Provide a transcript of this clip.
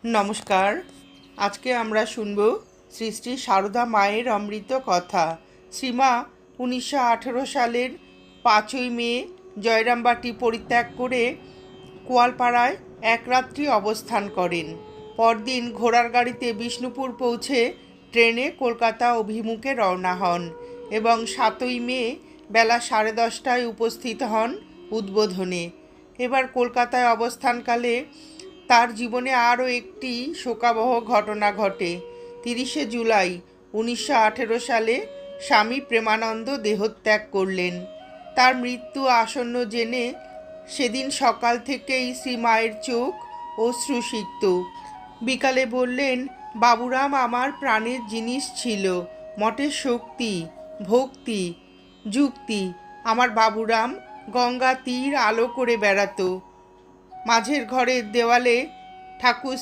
নমস্কার। আজকে আমরা শুনব শ্রী শ্রী সারদা মায়ের অমৃত কথা। শ্রীমা 1918 সালের 5ই মে জয়রামবাটি পরিত্যাগ করে কোয়ালপাড়ায় এক রাত্রি অবস্থান করেন। পরদিন ঘোড়ার গাড়িতে বিষ্ণুপুর পৌঁছে ট্রেনে কলকাতা অভিমুখে রওনা হন এবং 7ই মে বেলা 10:30টায় উপস্থিত হন উদ্বোধনে। এবার কলকাতায় অবস্থানকালে তার জীবনে আরও একটি শোকাবহ ঘটনা ঘটে। 30শে জুলাই 1918 সালে স্বামী প্রেমানন্দ দেহত্যাগ করলেন। তার মৃত্যু আসন্ন জেনে সেদিন সকাল থেকেই শ্রীমায়ের চোখ অশ্রুসিক্ত। বিকালে বললেন, বাবুরাম আমার প্রাণের জিনিস ছিল, মঠের শক্তি, ভক্তি, যুক্তি। আমার বাবুরাম গঙ্গা তীর আলো করে বেড়াতো। মাঝের ঘরের দেওয়ালে ঠাকুর